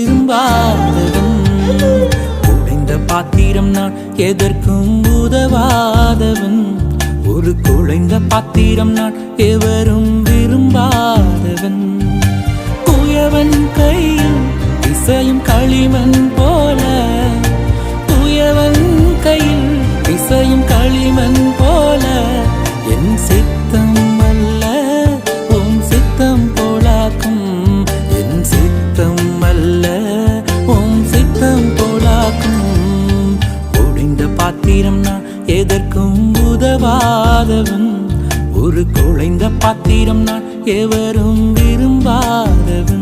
விரும்பாதவன் உடைந்த பாத்திரம் நான் எதற்கும் உதவாதவன் ஒரு குழைந்த பாத்திரம் நான் எவரும் விரும்பாதவன் குயவன் கையில் இசையும் களிமண் போல குயவன் கையில் இசையும் களிமண் போல என் சித்தம் அல்ல உன் சித்தம் போலாக்கும் என் சித்தம் அல்ல உன் சித்தம் போலாக்கும் ஒடிந்த பாத்திரம் நான் எதற்கும் உதவாதவன் ஒரு குழைந்த பாத்திரம் நான் எவரும் விரும்பாதவன்